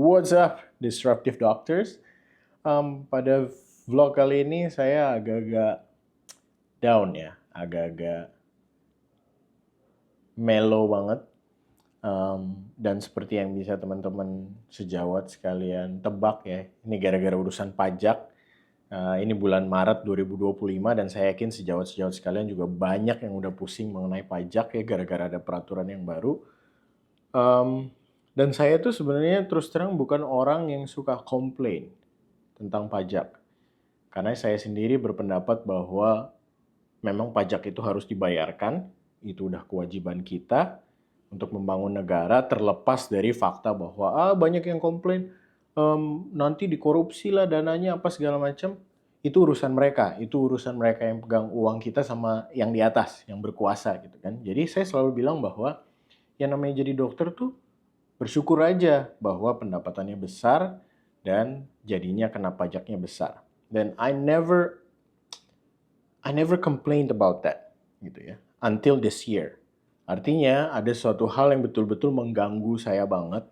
What's up, Disruptive Doctors? Pada vlog kali ini saya agak-agak down ya, agak-agak mellow banget. Dan seperti yang bisa teman-teman sejawat sekalian tebak ya, ini gara-gara urusan pajak. Ini bulan Maret 2025 dan saya yakin sejawat-sejawat sekalian juga banyak yang udah pusing mengenai pajak ya gara-gara ada peraturan yang baru. Dan saya tuh sebenarnya terus terang bukan orang yang suka komplain tentang pajak. Karena saya sendiri berpendapat bahwa memang pajak itu harus dibayarkan, itu udah kewajiban kita untuk membangun negara terlepas dari fakta bahwa banyak yang komplain nanti dikorupsi lah dananya apa segala macam. Itu urusan mereka yang pegang uang kita sama yang di atas, yang berkuasa gitu kan. Jadi saya selalu bilang bahwa yang namanya jadi dokter tuh bersyukur aja bahwa pendapatannya besar dan jadinya kena pajaknya besar. Dan I never complained about that gitu ya until this year. Artinya ada suatu hal yang betul-betul mengganggu saya banget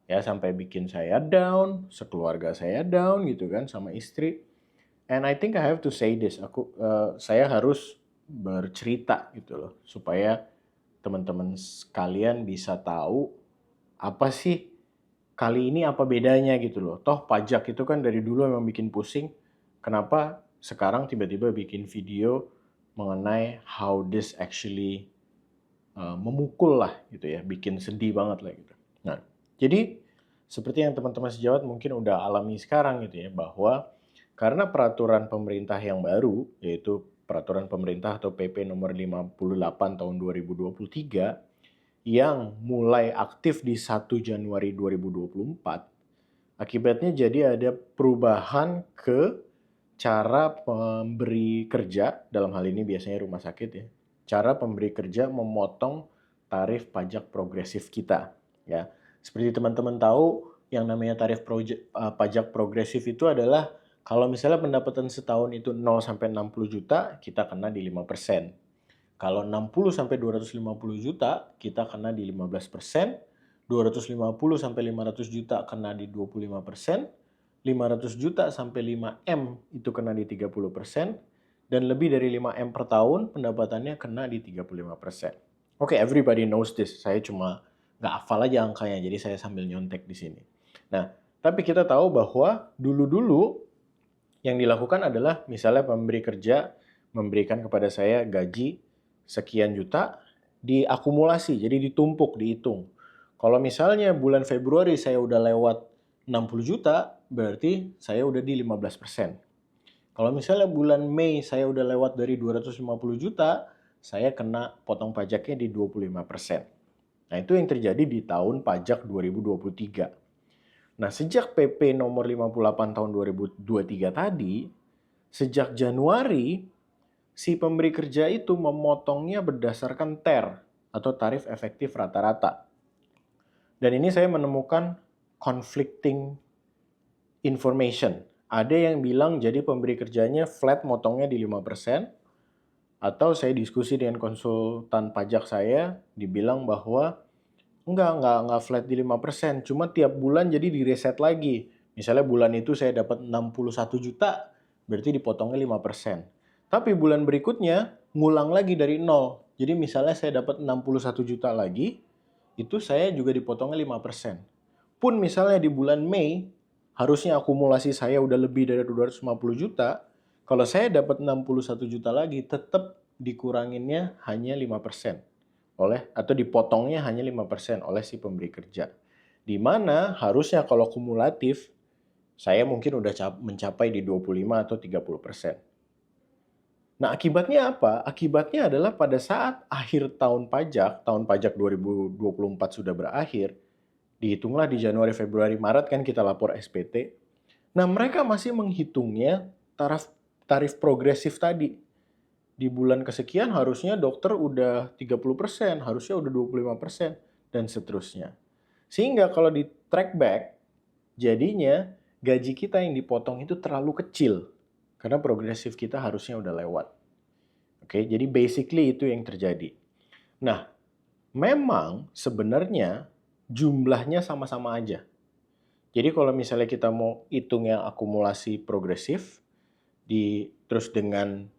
ya sampai bikin saya down, sekeluarga saya down gitu kan sama istri. And I think I have to say this, saya harus bercerita gitu loh supaya teman-teman sekalian bisa tahu apa sih kali ini apa bedanya gitu loh. Toh pajak itu kan dari dulu memang bikin pusing. Kenapa sekarang tiba-tiba bikin video mengenai how this actually memukul lah gitu ya, bikin sedih banget lah gitu. Nah, jadi seperti yang teman-teman sejawat mungkin udah alami sekarang gitu ya, bahwa karena peraturan pemerintah yang baru, yaitu peraturan pemerintah atau PP nomor 58 tahun 2023, yang mulai aktif di 1 Januari 2024, akibatnya jadi ada perubahan ke cara pemberi kerja, dalam hal ini biasanya rumah sakit ya, cara pemberi kerja memotong tarif pajak progresif kita. Ya, seperti teman-teman tahu, yang namanya pajak progresif itu adalah kalau misalnya pendapatan setahun itu 0 sampai 60 juta, kita kena di 5%. Kalau 60 sampai 250 juta, kita kena di 15%. 250 sampai 500 juta kena di 25%. 500 juta sampai 5M itu kena di 30%. Dan lebih dari 5M per tahun, pendapatannya kena di 35%. Oke, everybody knows this. Saya cuma nggak hafal aja angkanya, jadi saya sambil nyontek di sini. Nah, tapi kita tahu bahwa dulu-dulu yang dilakukan adalah misalnya pemberi kerja memberikan kepada saya gaji sekian juta, diakumulasi, jadi ditumpuk, dihitung. Kalau misalnya bulan Februari saya udah lewat 60 juta, berarti saya udah di 15%. Kalau misalnya bulan Mei saya udah lewat dari 250 juta, saya kena potong pajaknya di 25%. Nah, itu yang terjadi di tahun pajak 2023. Nah, sejak PP nomor 58 tahun 2023 tadi, sejak Januari, si pemberi kerja itu memotongnya berdasarkan TER atau tarif efektif rata-rata. Dan ini saya menemukan conflicting information. Ada yang bilang jadi pemberi kerjanya flat motongnya di 5%, atau saya diskusi dengan konsultan pajak saya, dibilang bahwa enggak flat di 5%, cuma tiap bulan jadi direset lagi. Misalnya bulan itu saya dapat 61 juta, berarti dipotongnya 5%. Tapi bulan berikutnya ngulang lagi dari nol. Jadi misalnya saya dapat 61 juta lagi, itu saya juga dipotongnya 5%. Pun misalnya di bulan Mei, harusnya akumulasi saya udah lebih dari 250 juta, kalau saya dapat 61 juta lagi, tetap dikuranginnya hanya 5% atau dipotongnya hanya 5% oleh si pemberi kerja. Di mana harusnya kalau kumulatif, saya mungkin udah mencapai di 25 atau 30%. Nah, akibatnya apa? Akibatnya adalah pada saat akhir tahun pajak 2024 sudah berakhir, dihitunglah di Januari, Februari, Maret kan kita lapor SPT. Nah, mereka masih menghitungnya tarif progresif tadi. Di bulan kesekian harusnya dokter udah 30%, harusnya udah 25%, dan seterusnya. Sehingga kalau di track back, jadinya gaji kita yang dipotong itu terlalu kecil. Karena progresif kita harusnya udah lewat. Oke, jadi basically itu yang terjadi. Nah, memang sebenarnya jumlahnya sama-sama aja. Jadi kalau misalnya kita mau hitung yang akumulasi progresif, terus dengan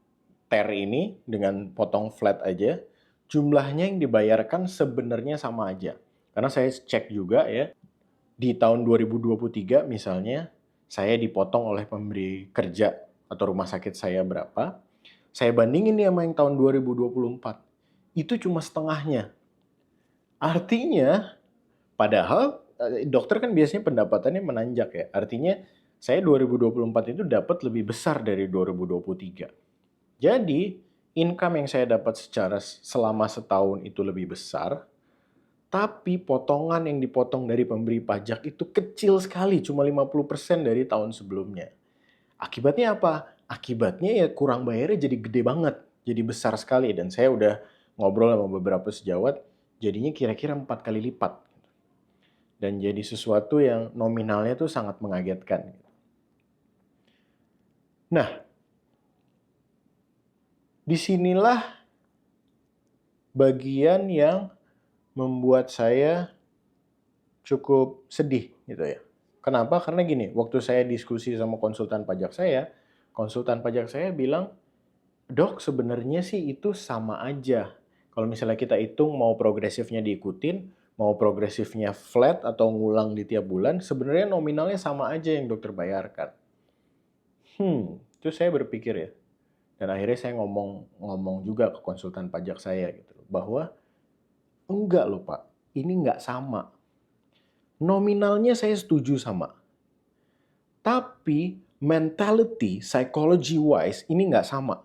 TER ini, dengan potong flat aja, jumlahnya yang dibayarkan sebenarnya sama aja. Karena saya cek juga ya, di tahun 2023 misalnya, saya dipotong oleh pemberi kerja atau rumah sakit saya berapa, saya bandingin nih sama yang tahun 2024, itu cuma setengahnya. Artinya, padahal dokter kan biasanya pendapatannya menanjak ya. Artinya saya 2024 itu dapat lebih besar dari 2023. Jadi, income yang saya dapat selama setahun itu lebih besar, tapi potongan yang dipotong dari pemberi pajak itu kecil sekali, cuma 50% dari tahun sebelumnya. Akibatnya apa? Akibatnya ya kurang bayarnya jadi gede banget, jadi besar sekali. Dan saya udah ngobrol sama beberapa sejawat, jadinya kira-kira 4 kali lipat. Dan jadi sesuatu yang nominalnya tuh sangat mengagetkan. Nah, disinilah bagian yang membuat saya cukup sedih gitu ya. Kenapa? Karena gini, waktu saya diskusi sama konsultan pajak saya bilang, "Dok, sebenarnya sih itu sama aja. Kalau misalnya kita hitung mau progresifnya diikutin, mau progresifnya flat atau ngulang di tiap bulan, sebenarnya nominalnya sama aja yang dokter bayarkan." Terus saya berpikir ya, dan akhirnya saya ngomong juga ke konsultan pajak saya gitu, bahwa enggak loh Pak, ini enggak sama. Nominalnya saya setuju sama. Tapi mentality, psychology wise ini nggak sama.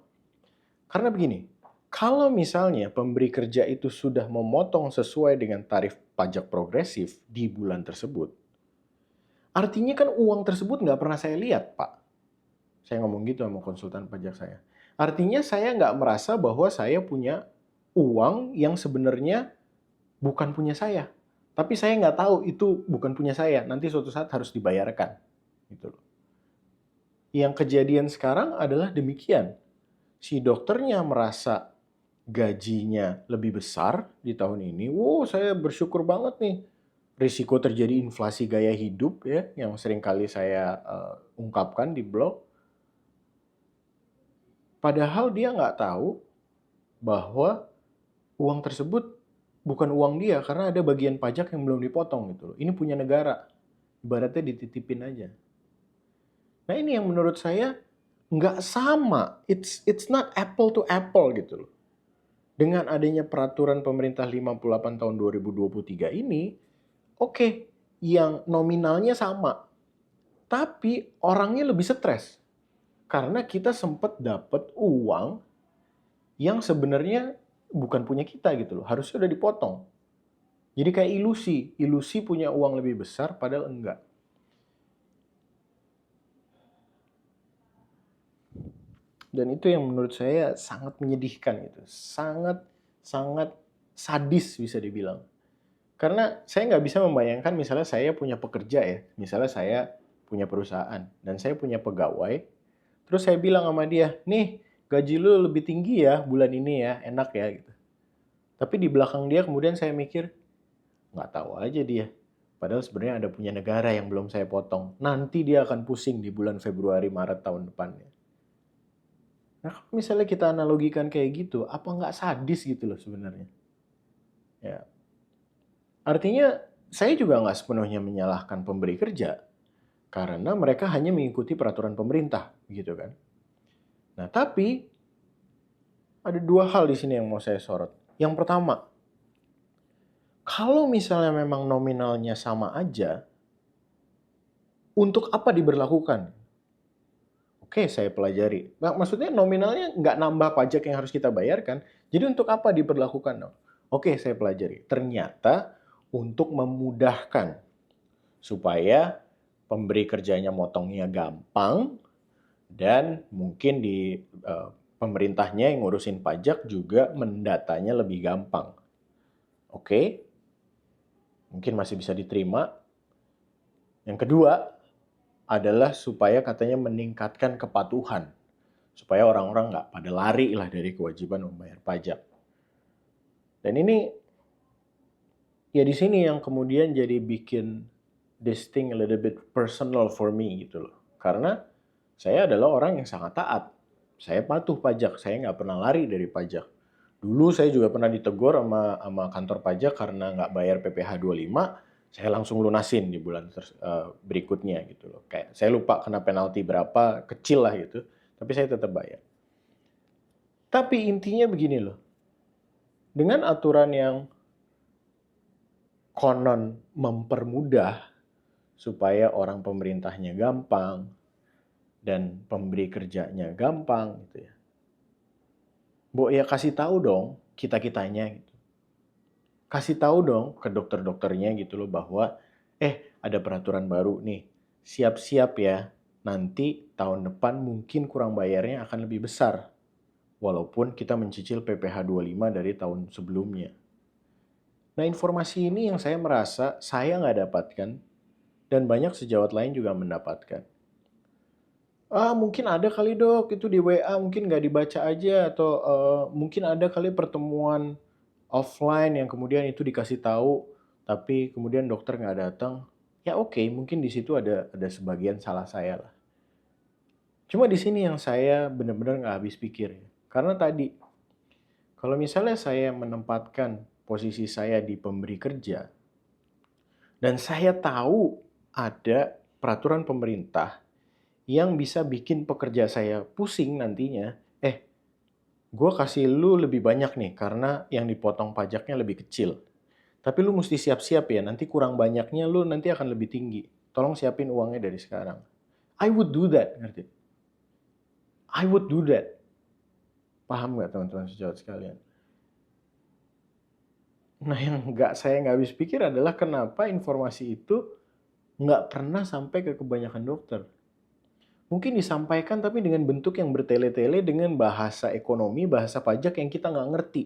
Karena begini, kalau misalnya pemberi kerja itu sudah memotong sesuai dengan tarif pajak progresif di bulan tersebut, artinya kan uang tersebut nggak pernah saya lihat, Pak. Saya ngomong gitu sama konsultan pajak saya. Artinya saya nggak merasa bahwa saya punya uang yang sebenarnya bukan punya saya. Tapi saya nggak tahu itu bukan punya saya. Nanti suatu saat harus dibayarkan. Gitu loh. Yang kejadian sekarang adalah demikian. Si dokternya merasa gajinya lebih besar di tahun ini. Wow, saya bersyukur banget nih. Risiko terjadi inflasi gaya hidup ya, yang sering kali saya ungkapkan di blog. Padahal dia nggak tahu bahwa uang tersebut bukan uang dia karena ada bagian pajak yang belum dipotong gitu loh. Ini punya negara. Ibaratnya dititipin aja. Nah ini yang menurut saya nggak sama. It's not apple to apple gitu loh. Dengan adanya peraturan pemerintah 58 tahun 2023 ini, oke, yang nominalnya sama. Tapi orangnya lebih stres. Karena kita sempat dapat uang yang sebenarnya bukan punya kita gitu loh. Harusnya udah dipotong. Jadi kayak ilusi punya uang lebih besar padahal enggak. Dan itu yang menurut saya sangat menyedihkan gitu. Sangat sadis bisa dibilang. Karena saya nggak bisa membayangkan misalnya saya punya pekerja ya. Misalnya saya punya perusahaan dan saya punya pegawai. Terus saya bilang sama dia, nih gaji lu lebih tinggi ya bulan ini ya, enak ya gitu. Tapi di belakang dia kemudian saya mikir, nggak tahu aja dia. Padahal sebenarnya ada punya negara yang belum saya potong. Nanti dia akan pusing di bulan Februari, Maret tahun depannya. Nah kalau misalnya kita analogikan kayak gitu, apa nggak sadis gitu loh sebenarnya? Ya. Artinya saya juga nggak sepenuhnya menyalahkan pemberi kerja. Karena mereka hanya mengikuti peraturan pemerintah, gitu kan. Nah tapi ada dua hal di sini yang mau saya sorot. Yang pertama, kalau misalnya memang nominalnya sama aja, untuk apa diberlakukan? Oke, saya pelajari. Nah, maksudnya nominalnya nggak nambah pajak yang harus kita bayarkan. Jadi untuk apa diberlakukan dong? Oke, saya pelajari. Ternyata untuk memudahkan supaya pemberi kerjanya motongnya gampang dan mungkin di pemerintahnya yang ngurusin pajak juga mendatanya lebih gampang. Oke, mungkin masih bisa diterima. Yang kedua adalah supaya katanya meningkatkan kepatuhan. Supaya orang-orang nggak pada lari lah dari kewajiban membayar pajak. Dan ini ya di sini yang kemudian jadi bikin this thing a little bit personal for me gitu loh. Karena saya adalah orang yang sangat taat. Saya patuh pajak, saya nggak pernah lari dari pajak. Dulu saya juga pernah ditegur sama kantor pajak karena nggak bayar PPh 25, saya langsung lunasin di bulan berikutnya gitu loh. Kayak saya lupa kena penalti berapa, kecil lah gitu, tapi saya tetap bayar. Tapi intinya begini loh, dengan aturan yang konon mempermudah supaya orang pemerintahnya gampang dan pemberi kerjanya gampang gitu ya. Mbok ya kasih tahu dong kita-kitanya gitu. Kasih tahu dong ke dokter-dokternya gitu loh bahwa ada peraturan baru nih. Siap-siap ya. Nanti tahun depan mungkin kurang bayarnya akan lebih besar. Walaupun kita mencicil PPh 25 dari tahun sebelumnya. Nah, informasi ini yang saya merasa saya nggak dapatkan dan banyak sejawat lain juga mendapatkan. Mungkin ada kali dok, itu di WA mungkin nggak dibaca aja atau mungkin ada kali pertemuan offline yang kemudian itu dikasih tahu, tapi kemudian dokter nggak datang. Ya oke, mungkin di situ ada sebagian salah saya lah. Cuma di sini yang saya benar-benar nggak habis pikir ya. Karena tadi, kalau misalnya saya menempatkan posisi saya di pemberi kerja, dan saya tahu ada peraturan pemerintah yang bisa bikin pekerja saya pusing nantinya, gue kasih lu lebih banyak nih karena yang dipotong pajaknya lebih kecil. Tapi lu mesti siap-siap ya, nanti kurang banyaknya lu nanti akan lebih tinggi. Tolong siapin uangnya dari sekarang. I would do that, ngerti? I would do that. Paham nggak teman-teman sejawat sekalian? Nah yang saya nggak habis pikir adalah kenapa informasi itu nggak pernah sampai ke kebanyakan dokter. Mungkin disampaikan tapi dengan bentuk yang bertele-tele dengan bahasa ekonomi, bahasa pajak yang kita nggak ngerti.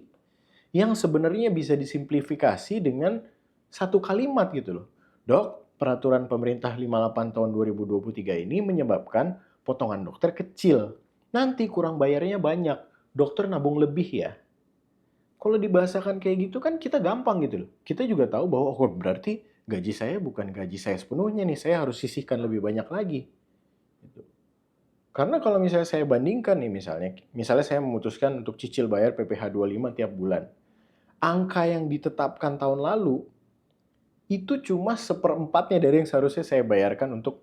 Yang sebenarnya bisa disimplifikasi dengan satu kalimat gitu loh. Dok, peraturan pemerintah 58 tahun 2023 ini menyebabkan potongan dokter kecil. Nanti kurang bayarnya banyak. Dokter nabung lebih ya. Kalau dibahasakan kayak gitu kan kita gampang gitu loh. Kita juga tahu bahwa berarti gaji saya bukan gaji saya sepenuhnya nih. Saya harus sisihkan lebih banyak lagi. Gitu. Karena kalau misalnya saya bandingkan nih misalnya saya memutuskan untuk cicil bayar PPh 25 tiap bulan. Angka yang ditetapkan tahun lalu itu cuma 1/4-nya dari yang seharusnya saya bayarkan untuk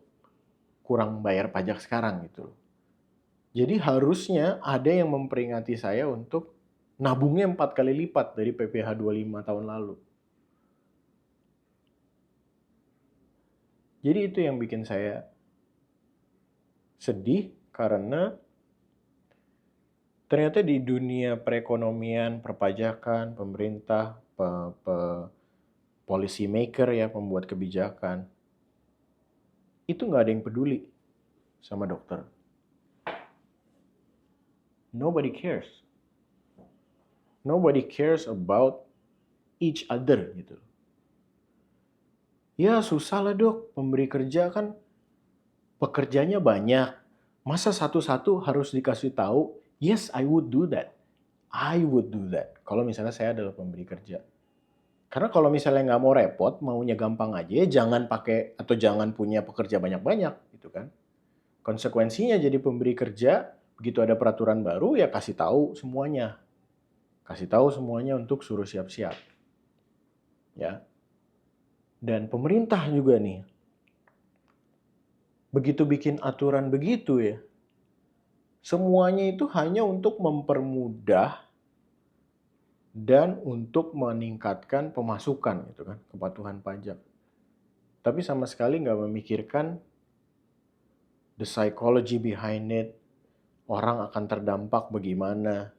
kurang bayar pajak sekarang gitu loh. Jadi harusnya ada yang memperingati saya untuk nabungnya 4 kali lipat dari PPh 25 tahun lalu. Jadi itu yang bikin saya sedih karena ternyata di dunia perekonomian, perpajakan, pemerintah, policy maker ya, pembuat kebijakan, itu nggak ada yang peduli sama dokter. Nobody cares. Nobody cares about each other gitu. Ya susah lah dok, pemberi kerja kan pekerjanya banyak. Masa satu-satu harus dikasih tahu? Yes, I would do that. I would do that. Kalau misalnya saya adalah pemberi kerja. Karena kalau misalnya nggak mau repot, maunya gampang aja, jangan pakai atau jangan punya pekerja banyak-banyak, gitu kan. Konsekuensinya jadi pemberi kerja, begitu ada peraturan baru, ya kasih tahu semuanya. Kasih tahu semuanya untuk suruh siap-siap. Ya. Dan pemerintah juga nih, begitu bikin aturan begitu ya, semuanya itu hanya untuk mempermudah dan untuk meningkatkan pemasukan gitu kan, kepatuhan pajak. Tapi sama sekali nggak memikirkan the psychology behind it, orang akan terdampak bagaimana,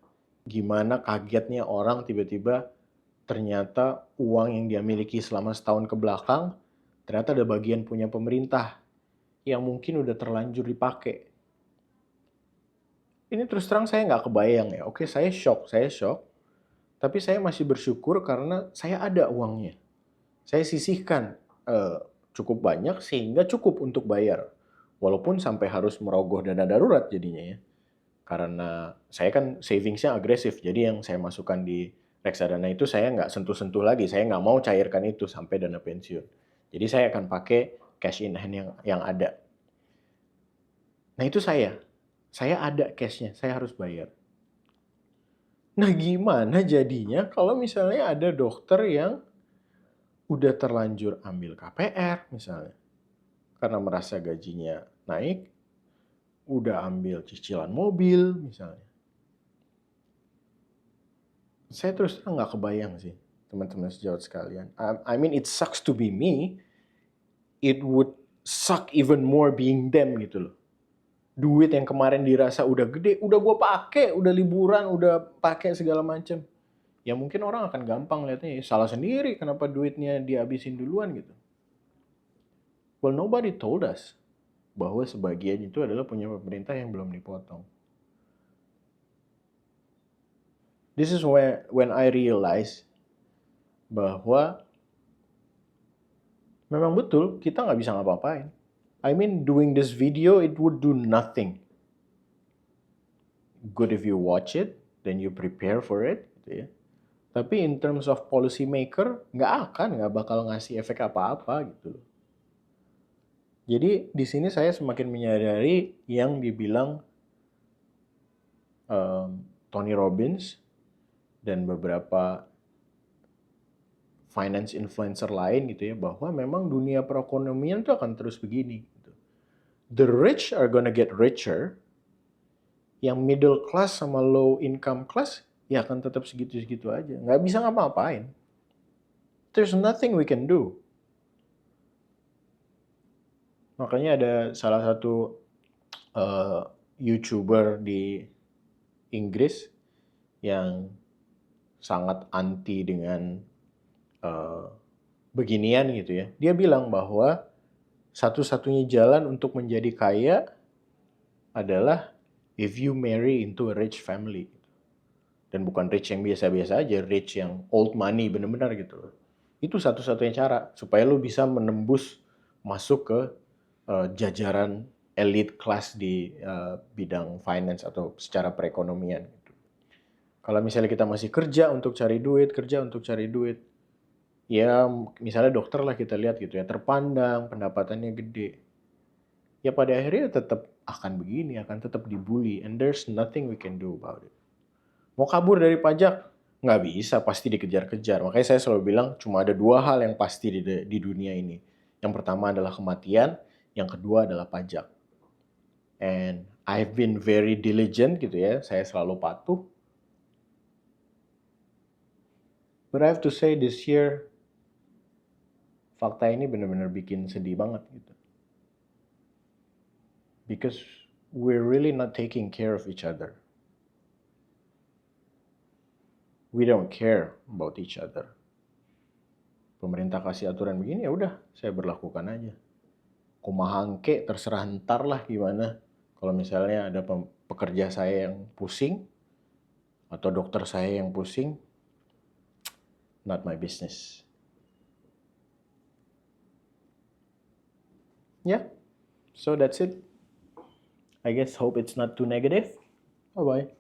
gimana kagetnya orang tiba-tiba ternyata uang yang dia miliki selama setahun ke belakang ternyata ada bagian punya pemerintah yang mungkin udah terlanjur dipakai. Ini terus terang saya nggak kebayang ya. Oke, saya shock. Tapi saya masih bersyukur karena saya ada uangnya. Saya sisihkan cukup banyak sehingga cukup untuk bayar. Walaupun sampai harus merogoh dana darurat jadinya ya. Karena saya kan savingsnya agresif. Jadi yang saya masukkan di reksadana itu saya nggak sentuh-sentuh lagi. Saya nggak mau cairkan itu sampai dana pensiun. Jadi saya akan pakai cash in hand yang ada. Nah itu saya ada cashnya, saya harus bayar. Nah gimana jadinya kalau misalnya ada dokter yang udah terlanjur ambil KPR misalnya, karena merasa gajinya naik, udah ambil cicilan mobil misalnya. Saya terus terang nggak kebayang sih, teman-teman sejawat sekalian. I mean it sucks to be me, it would suck even more being them gitu loh. Duit yang kemarin dirasa udah gede, udah gue pakai, udah liburan, udah pakai segala macam. Ya mungkin orang akan gampang lihatnya, salah sendiri kenapa duitnya dihabisin duluan gitu. Well, nobody told us bahwa sebagian itu adalah punya pemerintah yang belum dipotong. This is when I realize bahwa memang betul kita nggak bisa ngapa-ngapain. I mean, doing this video, it would do nothing. Good if you watch it, then you prepare for it, gitu ya. Tapi in terms of policy maker, nggak bakal ngasih efek apa-apa gitu. Jadi di sini saya semakin menyadari yang dibilang Tony Robbins dan beberapa finance influencer lain gitu ya, bahwa memang dunia perekonomian itu akan terus begini. Gitu. The rich are gonna get richer, yang middle class sama low income class ya akan tetap segitu-segitu aja. Nggak bisa ngapa-ngapain. There's nothing we can do. Makanya ada salah satu YouTuber di Inggris yang sangat anti dengan beginian gitu ya. Dia bilang bahwa satu-satunya jalan untuk menjadi kaya adalah if you marry into a rich family. Dan bukan rich yang biasa-biasa aja, rich yang old money bener-bener gitu. Itu satu-satunya cara supaya lu bisa menembus masuk ke jajaran elite class di bidang finance atau secara perekonomian. Gitu. Kalau misalnya kita masih kerja untuk cari duit, ya misalnya dokter lah kita lihat gitu ya, terpandang, pendapatannya gede. Ya pada akhirnya tetap akan begini, akan tetap dibully, and there's nothing we can do about it. Mau kabur dari pajak? Nggak bisa, pasti dikejar-kejar. Makanya saya selalu bilang cuma ada dua hal yang pasti di dunia ini. Yang pertama adalah kematian, yang kedua adalah pajak. And I've been very diligent gitu ya, saya selalu patuh. But I have to say this year, fakta ini benar-benar bikin sedih banget gitu. Because we're really not taking care of each other. We don't care about each other. Pemerintah kasih aturan begini, ya udah, saya berlakukan aja. Kumahangke, terserah ntar lah gimana. Kalau misalnya ada pekerja saya yang pusing, atau dokter saya yang pusing, not my business. Yeah, so that's it. I guess hope it's not too negative. Bye-bye.